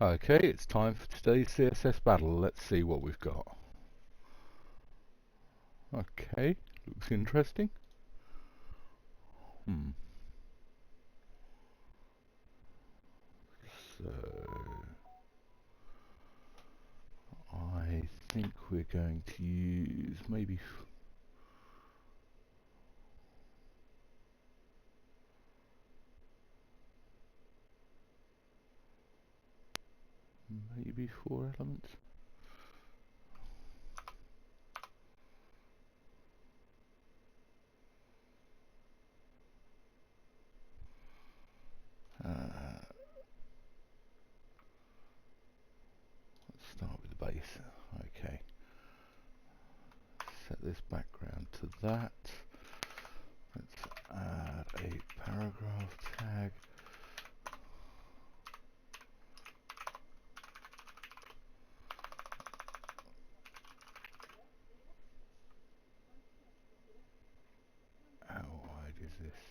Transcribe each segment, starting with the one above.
Okay, it's time for today's CSS Battle. Let's see what we've got. Okay, looks interesting. So, I think we're going to use maybe four elements. Let's start with the base. Okay. Set this background to that. Let's add a paragraph tag. How wide is this?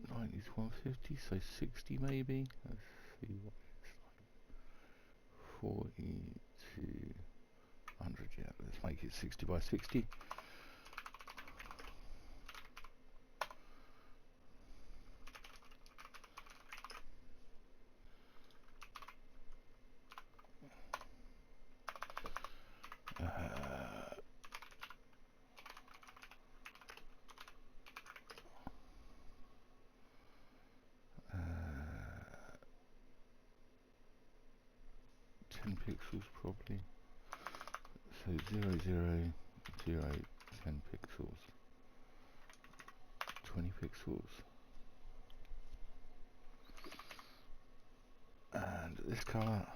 90 to 150, so 60 maybe. Let's see what it's like. 40 to 100, yeah, let's make it 60 by 60. Pixels probably. So 0, 0, 0, 10 pixels. 20 pixels. And this colour.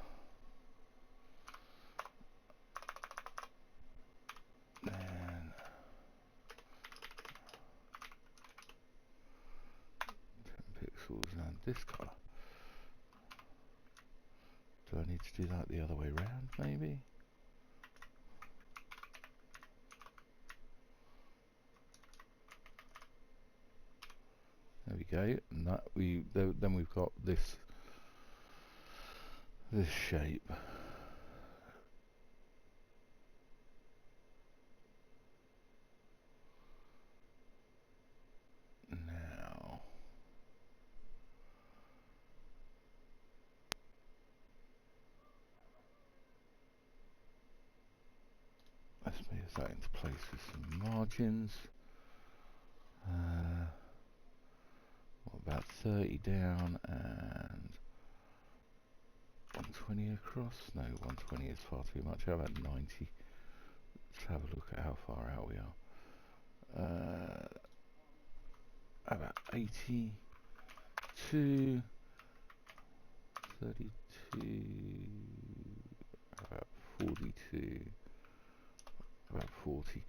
Then 10 pixels and this colour. Do I need to do that the other way round maybe? There we go. And that then we've got this shape. Now let's move that into place with some margins. About 30 down and 120 across. No, 120 is far too much. How about 90? Let's have a look at how far out we are. About 82, 32, about 42, about 40.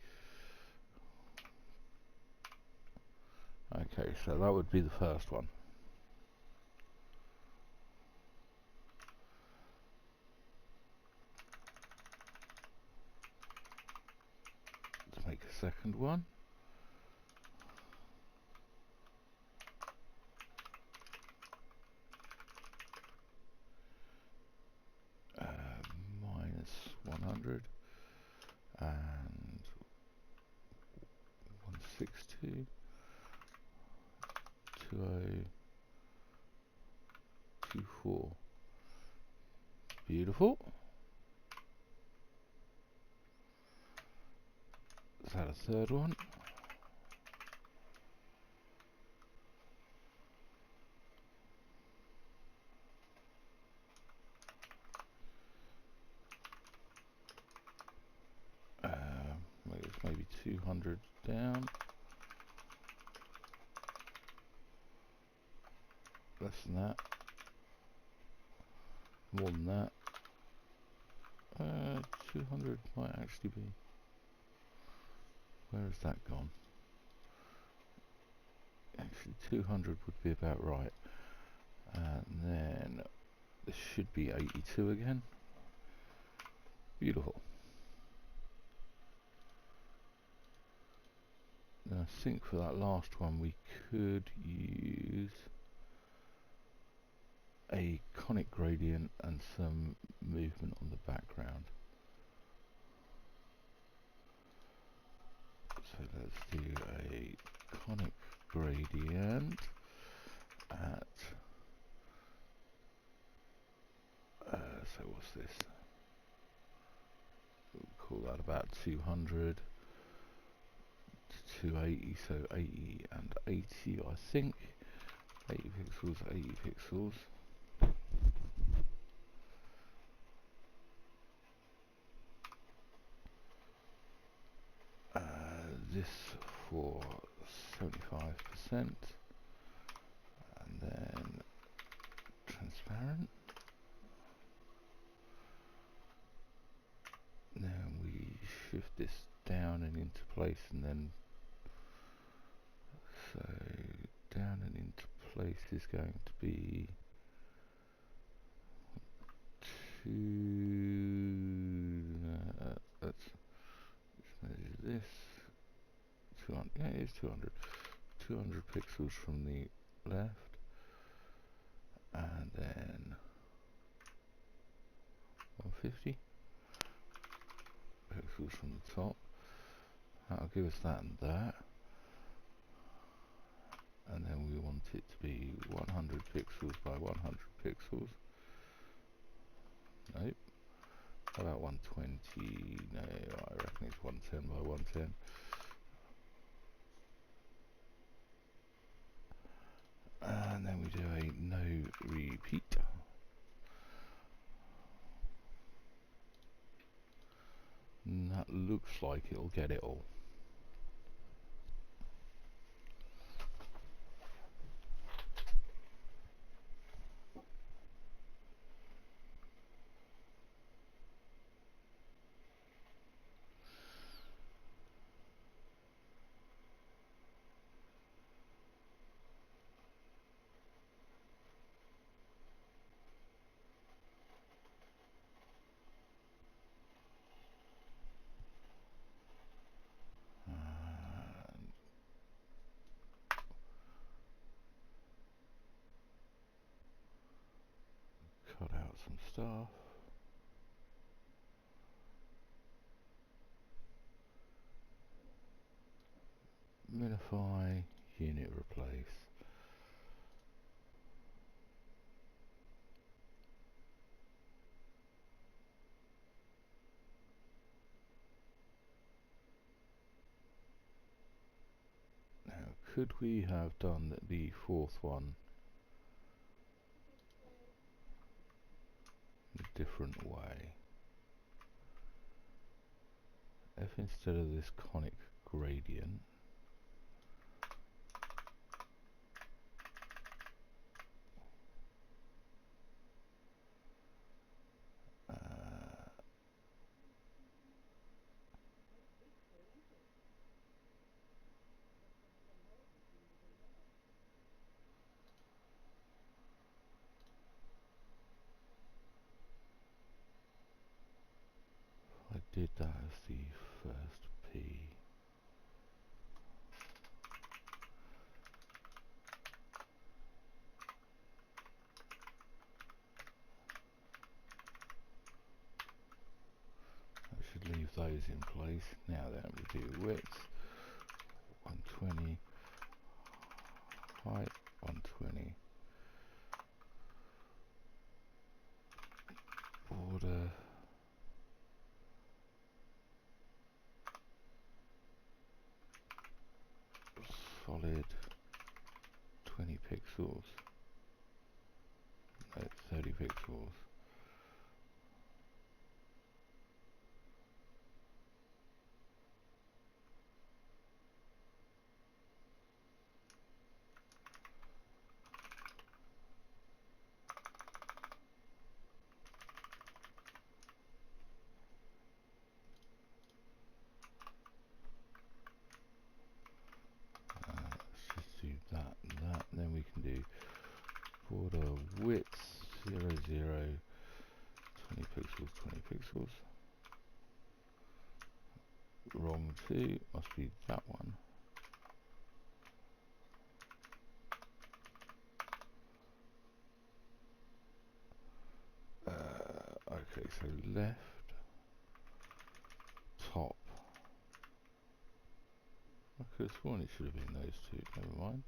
Okay, so that would be the first one. Let's make a second one. Minus 100 and 162. 2024. Beautiful. Let's add a third one. Maybe 200 down. Less than that. More than that. 200 might actually be. Where has that gone? Actually 200 would be about right. And then this should be 82 again. Beautiful. Then I think for that last one we could use a conic gradient and some movement on the background. So let's do a conic gradient at so what's this? We'll call that about 200 to 280, so 80 and 80 I think. 80 pixels, 80 pixels. This for 75%, and then transparent. Now we shift this down and into place, and then so down and into place is going to be 2. Let's measure this. 200. Yeah, it is 200. 200 pixels from the left, and then 150 pixels from the top. That'll give us that and that. And then we want it to be 100 pixels by 100 pixels. Nope. How about 120? No, I reckon it's 110 by 110. And then we do a no repeat. And that looks like it'll get it all. Cut out some stuff. Minify, unit replace. Now, could we have done the fourth one a different way? If instead of this conic gradient, I did that as the first P. I should leave those in place. Now then we do width 120, height 120, border solid 20 pixels, no, 30 pixels. Then we can do border width 0, 0, 20 pixels, 20 pixels. Wrong 2, must be that one. go left, top. I could have sworn it should have been those two, never mind.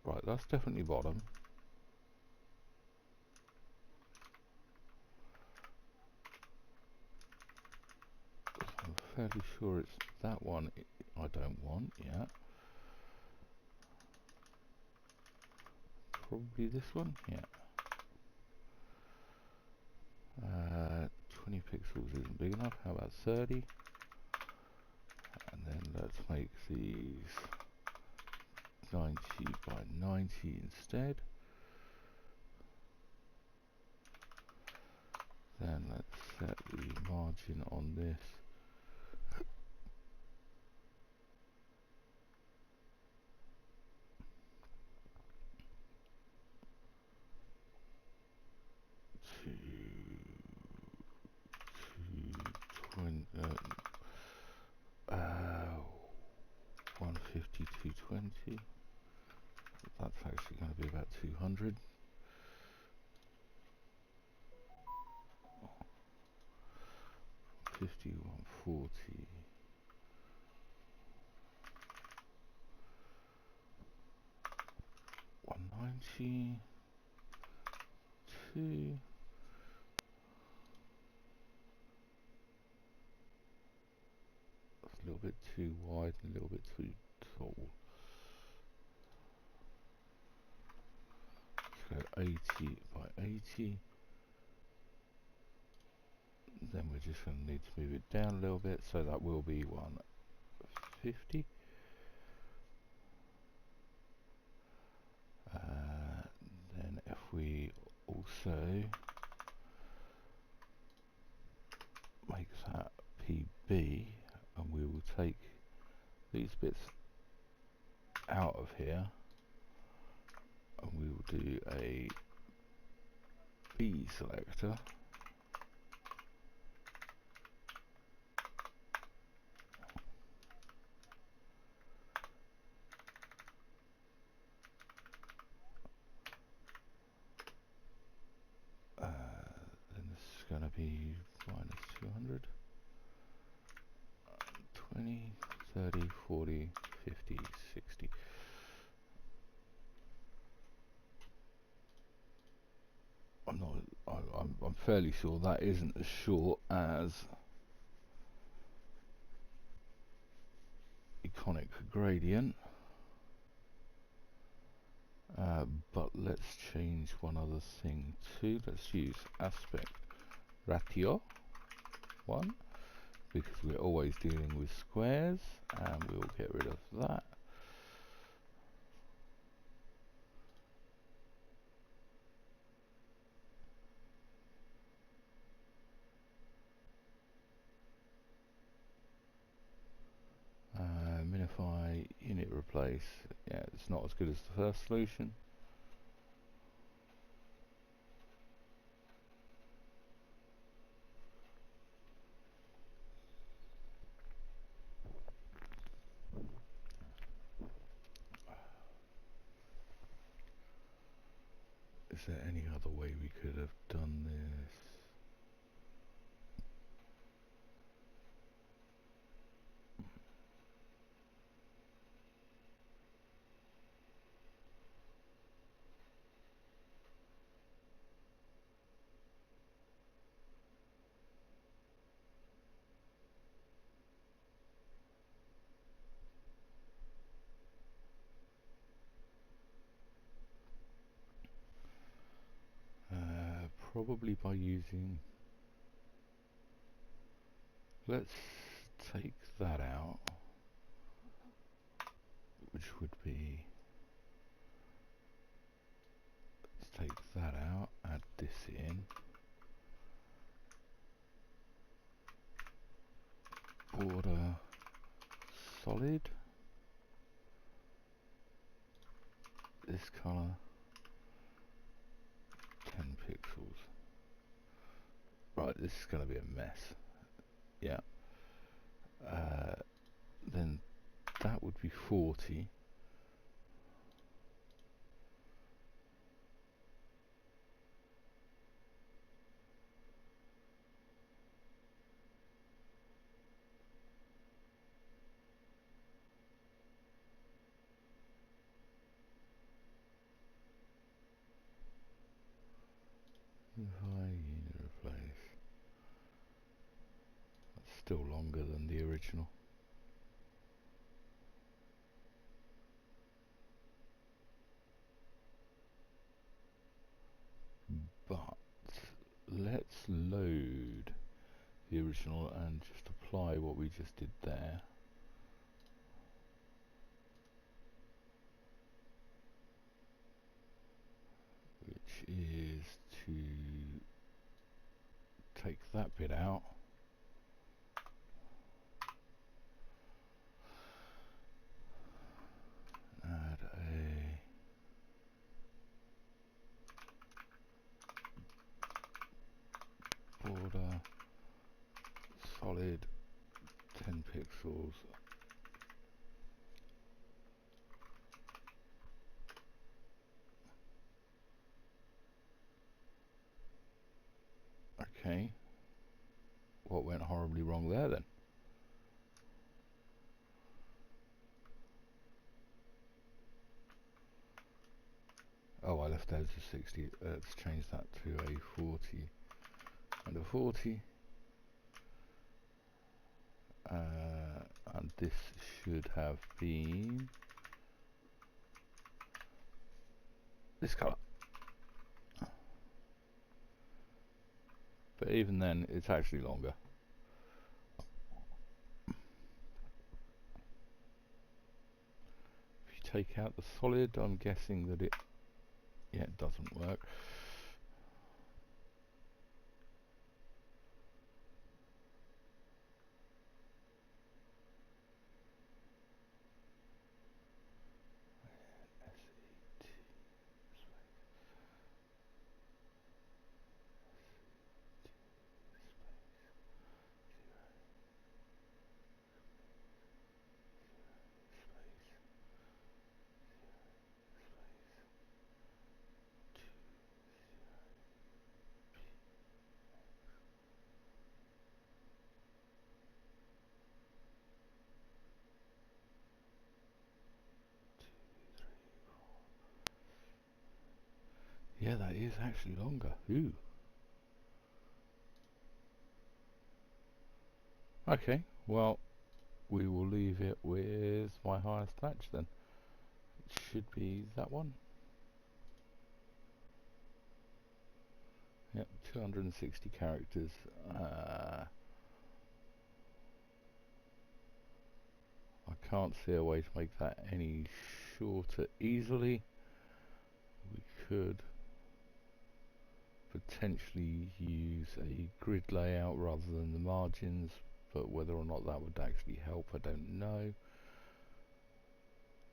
Right, that's definitely bottom. I'm fairly sure it's that one I don't want, yeah. Probably this one, yeah. 20 pixels isn't big enough, how about 30? And then let's make these 90 by 90 instead. Then let's set the margin on this to 20, 150, 220. That's actually going to be about 200. Fifty, 140. 190. 2. That's a little bit too wide and a little bit too tall. Let's go 80 by 80. Then we're just going to need to move it down a little bit, so that will be 150. Then if we also make that PB, and we will take these bits out of here, and we will do a B selector. Then this is going to be minus 200, 20, 30, 40, 50, 60. I'm fairly sure that isn't as short as iconic gradient. But let's change one other thing too. Let's use aspect ratio 1, because we're always dealing with squares, and we'll get rid of that. Minify, unit replace. Yeah, it's not as good as the first solution. Is there any other way we could have done this? Probably by using, let's take that out, which would be, let's take that out, add this in, border solid, this color, 10 pixels. Right, this is going to be a mess. Yeah. Then that would be 40. Replace. That's still longer than the original. But let's load the original and just apply what we just did there. Which is to take that bit out. Add a border, solid, 10 pixels. Okay. What went horribly wrong there then? Oh, I left those to 60. Let's change that to a 40 and a 40. And this should have been this colour. But even then, it's actually longer. If you take out the solid, I'm guessing that it doesn't work. Yeah, that is actually longer. Ooh. Okay, well, we will leave it with my highest match then. It should be that one. Yep, 260 characters. I can't see a way to make that any shorter easily. We could potentially use a grid layout rather than the margins, but whether or not that would actually help, I don't know.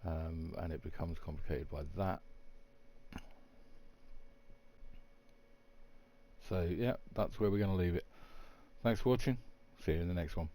And it becomes complicated by that. So yeah, that's where we're going to leave it. Thanks for watching. See you in the next one.